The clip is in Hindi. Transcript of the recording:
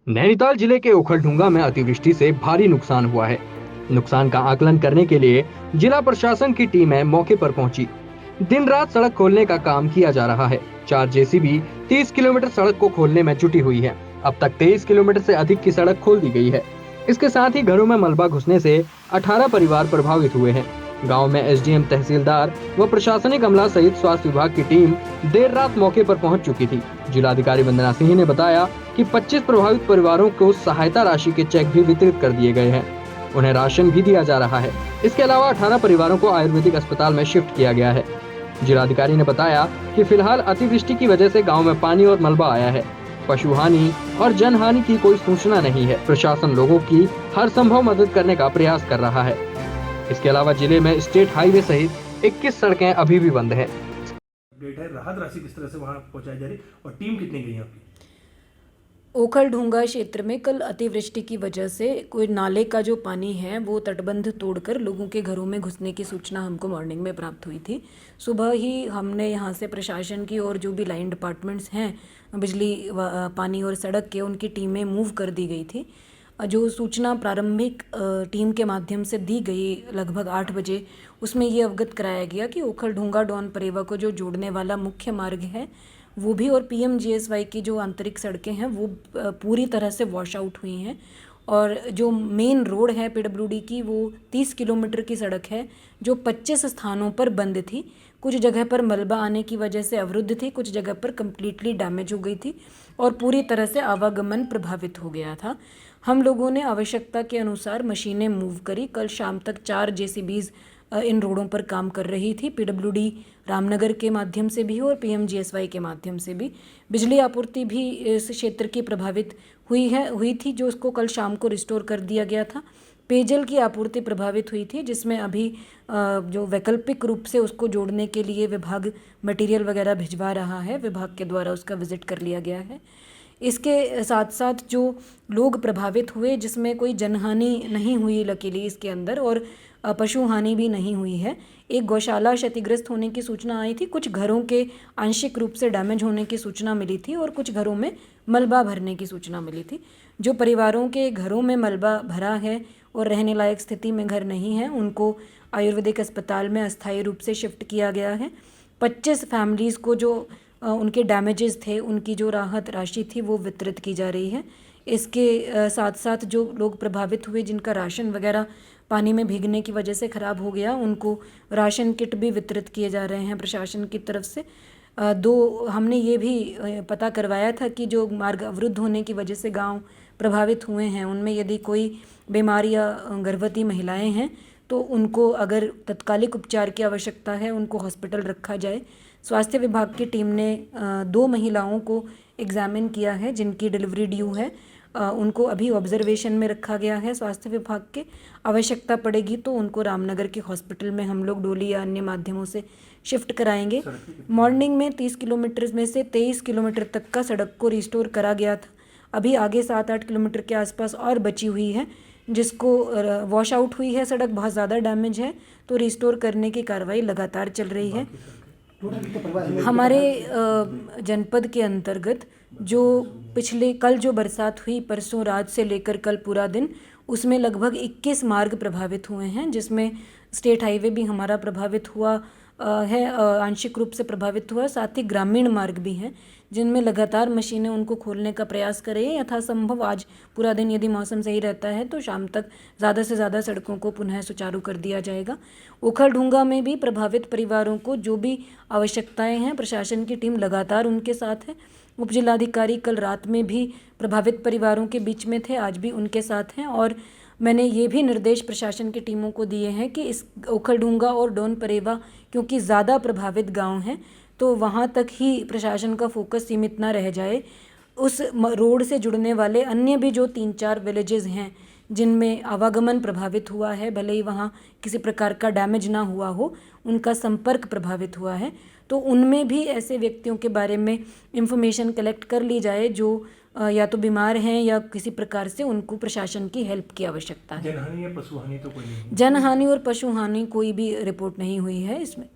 नैनीताल जिले के उखलढुंगा में अतिवृष्टि से भारी नुकसान हुआ है। नुकसान का आकलन करने के लिए जिला प्रशासन की टीमें मौके पर पहुंची। दिन रात सड़क खोलने का काम किया जा रहा है। 4 जेसीबी 30 किलोमीटर सड़क को खोलने में जुटी हुई है। अब तक 23 किलोमीटर से अधिक की सड़क खोल दी गई है। इसके साथ ही घरों में मलबा घुसने से 18 परिवार प्रभावित हुए हैं। गांव में एसडीएम, तहसीलदार व प्रशासनिक अमला सहित स्वास्थ्य विभाग की टीम देर रात मौके पर पहुंच चुकी थी। जिलाधिकारी वंदना सिंह ने बताया कि 25 प्रभावित परिवारों को सहायता राशि के चेक भी वितरित कर दिए गए हैं। उन्हें राशन भी दिया जा रहा है। इसके अलावा 18 परिवारों को आयुर्वेदिक अस्पताल में शिफ्ट किया गया है। जिलाधिकारी ने बताया कि फिलहाल अतिवृष्टि की वजह से गाँव में पानी और मलबा आया है। पशु हानि और जन हानि की कोई सूचना नहीं है। प्रशासन लोगों की हर संभव मदद करने का प्रयास कर रहा है। इसके अलावा जिले में स्टेट हाईवे सहित 21 सड़कें अभी भी बंद हैं। अपडेट है, राहत राशि किस तरह से वहां पहुंचाई जा रही और टीम कितनी गई आपकी? ओखलढुंगा क्षेत्र में कल अतिवृष्टि की वजह से कोई नाले का जो पानी है वो तटबंध तोड़कर लोगों के घरों में घुसने की सूचना हमको मॉर्निंग में प्राप्त हुई थी। सुबह ही हमने यहाँ से प्रशासन की और जो भी लाइन डिपार्टमेंट्स हैं, बिजली, पानी और सड़क के, उनकी टीमें मूव कर दी गई थी। जो सूचना प्रारंभिक टीम के माध्यम से दी गई लगभग 8 बजे, उसमें ये अवगत कराया गया कि ओखलढुंगा डॉन परेवा को जो जोड़ने वाला मुख्य मार्ग है वो भी, और पीएमजीएसवाई की जो आंतरिक सड़कें हैं वो पूरी तरह से वॉश आउट हुई हैं। और जो मेन रोड है पीडब्ल्यूडी की, वो 30 किलोमीटर की सड़क है जो 25 स्थानों पर बंद थी। कुछ जगह पर मलबा आने की वजह से अवरुद्ध थी, कुछ जगह पर कम्प्लीटली डैमेज हो गई थी और पूरी तरह से आवागमन प्रभावित हो गया था। हम लोगों ने आवश्यकता के अनुसार मशीनें मूव करी। कल शाम तक 4 जेसीबीज इन रोडों पर काम कर रही थी। पीडब्ल्यूडी रामनगर के माध्यम से भी और पीएमजीएसवाई के माध्यम से भी। बिजली आपूर्ति भी इस क्षेत्र की प्रभावित हुई थी, जो उसको कल शाम को रिस्टोर कर दिया गया था। पेयजल की आपूर्ति प्रभावित हुई थी, जिसमें अभी जो वैकल्पिक रूप से उसको जोड़ने के लिए विभाग मटेरियल वगैरह भिजवा रहा है। विभाग के द्वारा उसका विजिट कर लिया गया है। इसके साथ साथ जो लोग प्रभावित हुए, जिसमें कोई जनहानि नहीं हुई लकीली इसके अंदर, और पशु हानि भी नहीं हुई है। एक गौशाला क्षतिग्रस्त होने की सूचना आई थी, कुछ घरों के आंशिक रूप से डैमेज होने की सूचना मिली थी और कुछ घरों में मलबा भरने की सूचना मिली थी। जो परिवारों के घरों में मलबा भरा है और रहने लायक स्थिति में घर नहीं है, उनको आयुर्वेदिक अस्पताल में अस्थायी रूप से शिफ्ट किया गया है। 25 फैमिलीज़ को जो उनके डैमेजेस थे, उनकी जो राहत राशि थी वो वितरित की जा रही है। इसके साथ साथ जो लोग प्रभावित हुए, जिनका राशन वगैरह पानी में भीगने की वजह से ख़राब हो गया, उनको राशन किट भी वितरित किए जा रहे हैं प्रशासन की तरफ से। हमने ये भी पता करवाया था कि जो मार्ग अवरुद्ध होने की वजह से गांव प्रभावित हुए हैं, उनमें यदि कोई बीमार या गर्भवती महिलाएं हैं तो उनको अगर तत्कालिक उपचार की आवश्यकता है, उनको हॉस्पिटल रखा जाए। स्वास्थ्य विभाग की टीम ने 2 महिलाओं को एग्जामिन किया है जिनकी डिलीवरी ड्यू है। उनको अभी ऑब्जर्वेशन में रखा गया है स्वास्थ्य विभाग के। आवश्यकता पड़ेगी तो उनको रामनगर के हॉस्पिटल में हम लोग डोली या अन्य माध्यमों से शिफ्ट कराएंगे। मॉर्निंग में 30 किलोमीटर में से 23 किलोमीटर तक का सड़क को रिस्टोर करा गया था। अभी आगे 7-8 किलोमीटर के आसपास और बची हुई है, जिसको वॉश आउट हुई है सड़क, बहुत ज़्यादा डैमेज है, तो रिस्टोर करने की कार्रवाई लगातार चल रही है। हमारे जनपद के अंतर्गत जो कल जो बरसात हुई, परसों रात से लेकर कल पूरा दिन, उसमें लगभग 21 मार्ग प्रभावित हुए हैं, जिसमें स्टेट हाईवे भी हमारा प्रभावित हुआ है, आंशिक रूप से प्रभावित हुआ। साथ ही ग्रामीण मार्ग भी हैं, जिनमें लगातार मशीनें उनको खोलने का प्रयास कर रही हैं। यथासंभव आज पूरा दिन यदि मौसम सही रहता है तो शाम तक ज़्यादा से ज़्यादा सड़कों को पुनः सुचारू कर दिया जाएगा। ओखलढुंगा में भी प्रभावित परिवारों को जो भी आवश्यकताएं हैं, प्रशासन की टीम लगातार उनके साथ है। उप जिलाधिकारी कल रात में भी प्रभावित परिवारों के बीच में थे, आज भी उनके साथ हैं। और मैंने ये भी निर्देश प्रशासन की टीमों को दिए हैं कि इस ओखलढुंगा और डॉन परेवा क्योंकि ज़्यादा प्रभावित गांव हैं, तो वहाँ तक ही प्रशासन का फोकस सीमित ना रह जाए। उस रोड से जुड़ने वाले अन्य भी जो 3-4 विलेजेस हैं जिनमें आवागमन प्रभावित हुआ है, भले ही वहाँ किसी प्रकार का डैमेज ना हुआ हो, उनका संपर्क प्रभावित हुआ है, तो उनमें भी ऐसे व्यक्तियों के बारे में इंफॉर्मेशन कलेक्ट कर ली जाए जो या तो बीमार हैं या किसी प्रकार से उनको प्रशासन की हेल्प की आवश्यकता है। जनहानि या पशु हानि तो कोई नहीं? जनहानि और पशु हानि कोई भी रिपोर्ट नहीं हुई है इसमें।